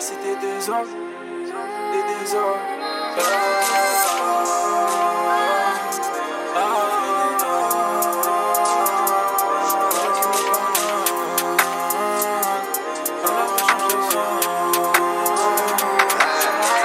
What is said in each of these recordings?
C'était 2 ans et 2 ans.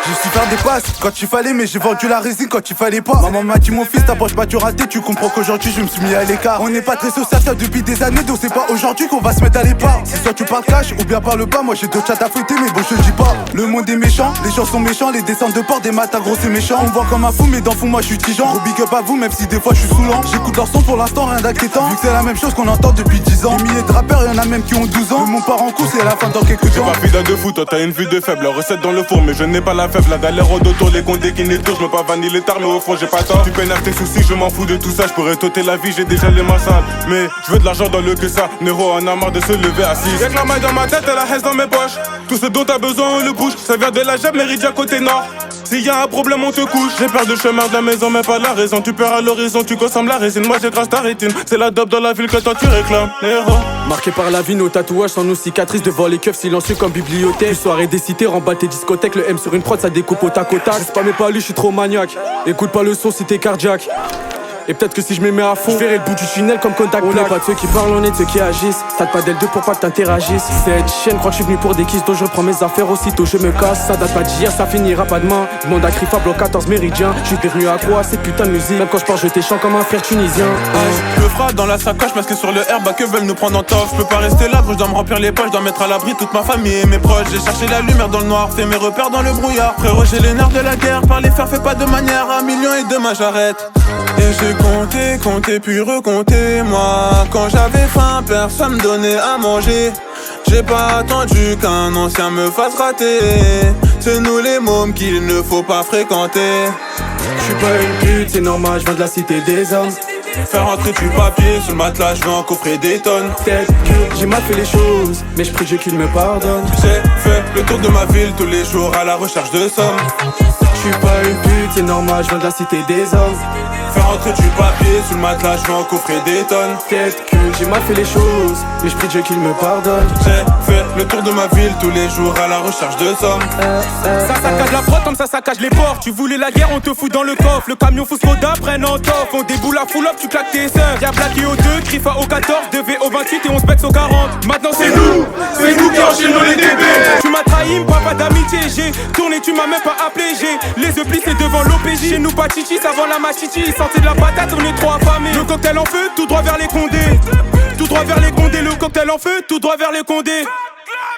J'ai su faire des passes quand il fallait, mais j'ai vendu la résine quand il fallait pas. Maman m'a dit mon fils, t'approches pas du raté, tu comprends qu'aujourd'hui je me suis mis à l'écart. On n'est pas très social ça depuis des années, donc c'est pas aujourd'hui qu'on va se mettre à l'épargne. C'est soit tu parles cash ou bien parle pas, moi j'ai deux chats à fouetter, mais bon je le dis pas. Le monde est méchant, les gens sont méchants, les descentes de port, des matins gros c'est méchant. On me voit comme un fou, mais dans le fond moi je suis tigeant. Gros big up à vous, même si des fois je suis saoulant. J'écoute leur son pour l'instant, rien d'inquiétant. Vu que c'est la même chose qu'on entend depuis 10 ans. Des milliers de rappeurs, y'en a même qui ont 12 ans. Le monde part en coups, c'est la fin dans quelques temps. J'ai pas fidèle de foot, toi t'as une vue de faible. La recette dans le four, mais je n'ai pas la faible. La galère au dos, les condés qui n'étourent. Je me pas vanille les tares, mais au fond j'ai pas tort. Tu pénales tes soucis, je m'en fous de tout ça. Je pourrais t'ôter la vie, j'ai déjà les mains sales. Mais je veux de l'argent dans le que ça. Nero en a marre de se lever à 6. Y'a que la maille dans ma tête et la haisse dans mes poches. Tout ce dont t'as besoin, on le bouge. Ça vient de la Jeb, Méridia côté nord. S'il y a un problème, on te couche. J'ai peur de chemin de la maison, mais pas de la raison. Tu perds à l'horizon, tu consommes la résine. Moi j'écrase ta rétine. C'est la dope dans la ville que toi tu réclames. Nero. Marqué par la vie, nos tatouages sans nos cicatrices. Devant les keufs silencieux comme bibliothèque. Une soirée des cités, remballe tes discothèques. Le M sur une prod, ça découpe au tac au tac. J'espère mais pas lui, je suis trop maniaque. Écoute pas le son si t'es cardiaque. Et peut-être que si je me mets à fond, je verrai le bout du tunnel comme contact. On n'est pas de ceux qui parlent, on est de ceux qui agissent. Stade pas d'L2 pour pas que t'interagisses. Cette chaîne croit que je suis venu pour des kisses, donc je reprends mes affaires aussitôt je me casse. Ça date pas d'hier, ça finira pas demain. Demande à Crifa, bloc 14 méridien. Je suis devenu accro à cette putain de musique. Même quand je pars, je t'échante comme un frère tunisien. Le fera dans la sacoche, masqué sur le herbe, bah que veulent nous prendre en tort. Je peux pas rester là, je dois me remplir les poches, je dois mettre à l'abri toute ma famille et mes proches. J'ai cherché la lumière dans le noir, fait mes repères dans le brouillard. Frérot, j'ai les nerfs de la guerre, par les faire, fais pas de manière. 1 million et demain j'arrête. Et j'ai compté puis recompté. Moi, quand j'avais faim, personne me donnait à manger. J'ai pas attendu qu'un ancien me fasse rater. C'est nous les mômes qu'il ne faut pas fréquenter. J'suis pas une pute, c'est normal, j'viens de la cité des hommes. Faire rentrer du papier sur le matelas, j'vais en coffrer des tonnes. Peut-être que j'ai mal fait les choses, mais j'prie Dieu qu'il me pardonne. J'ai fait le tour de ma ville tous les jours à la recherche de sommes. J'suis pas une pute, c'est normal, j'viens de la cité des hommes. Faire rentrer du papier sur le matelas, j'vais en coffrer des tonnes. Peut-être que j'ai mal fait les choses, mais j'prie Dieu qu'il me pardonne. J'ai fait le tour de ma ville tous les jours à la recherche de sommes. Ça saccage la prod comme ça saccage les ports. Tu voulais la guerre, on te fout dans le coffre. Le camion fous soda, prennent en toffe. On déboule la full up, tu claques tes sœurs. Y'a plaqué au 2, Crifa au 14, 2V au 28 et on se bex au 40. Maintenant c'est nous qui enchaînons les DB. Tu m'as trahi, pas d'amitié. J'ai tourné, tu m'as même pas appelé. J'ai les yeux plissés devant l'OPJ. Chez nous pas chichi, ça vend la machichi. Sortez de la patate, on est trop affamés. Le cocktail en feu, tout droit vers les condés. Tout droit vers les condés, le cocktail en feu, tout droit vers les condés.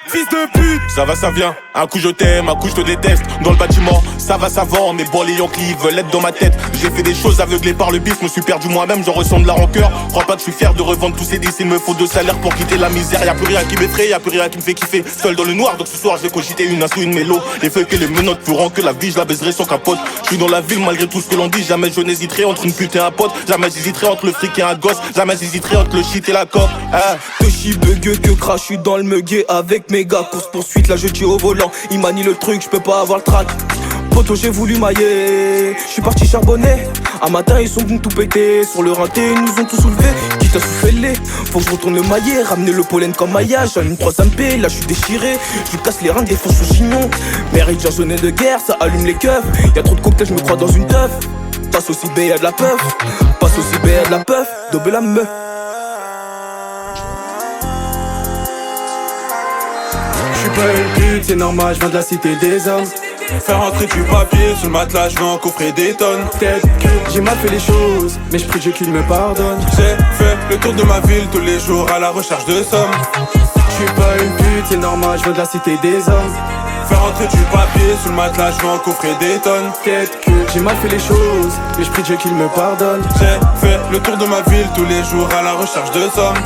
Fils de pute. Ça va, ça vient. Un coup je t'aime, un coup je te déteste. Dans le bâtiment, ça va, ça vend. Mais bon, les Yankees veulent être dans ma tête. J'ai fait des choses aveuglées par le bif. Me suis perdu moi-même, j'en ressens de la rancœur. Crois pas que je suis fier de revendre tous ces disques. Il me faut de salaire pour quitter la misère. Y'a plus rien qui m'effraie, y'a plus rien qui me fait kiffer. Seul dans le noir, donc ce soir je vais cogiter une instru, une mélo. Les feux que les menottes feront que la vie, je la baiserai sans capote. Je suis dans la ville malgré tout ce que l'on dit. Jamais je n'hésiterai entre une pute et un pote. Jamais j'hésiterai entre le fric et un gosse. Jamais j'hésiterai entre le shit et la coque. Que chie bugueux, que crash, j'suis dans le muguet avec mes gars. Course poursuite, là je tire au volant. Il manie le truc, j'peux pas avoir le track. Poto j'ai voulu mailler, j'suis parti charbonner. Un matin ils sont venus tout péter. Sur le rinté ils nous ont tout soulevé. Quitte à souffler, faut que je retourne le mailler. Ramener le pollen comme maillage. J'en ai une 3 MP, là j'suis déchiré. J'lui casse les reins, défonce son chignon. Mérite jaune de guerre, ça allume les keufs. Y'a trop de cocktails, j'me crois dans une teuf. Passe aussi B, y'a de la peuf. Passe aussi B, y'a de la peuf. Dobé la meuf. J'suis pas une pute, c'est normal, j'viens de la cité des hommes. Faire rentrer du papier sur le matelas, j'vais en coffrer des tonnes. Peut-être que j'ai mal fait les choses, mais j'prie Dieu qu'il me pardonne. J'ai fait le tour de ma ville tous les jours à la recherche de sommes. J'suis pas une pute, c'est normal, j'viens de la cité des hommes. Faire rentrer du papier sur le matelas, j'vais en coffrer des tonnes. Peut-être que j'ai mal fait les choses, mais j'prie Dieu qu'il me pardonne. J'ai fait le tour de ma ville tous les jours à la recherche de sommes.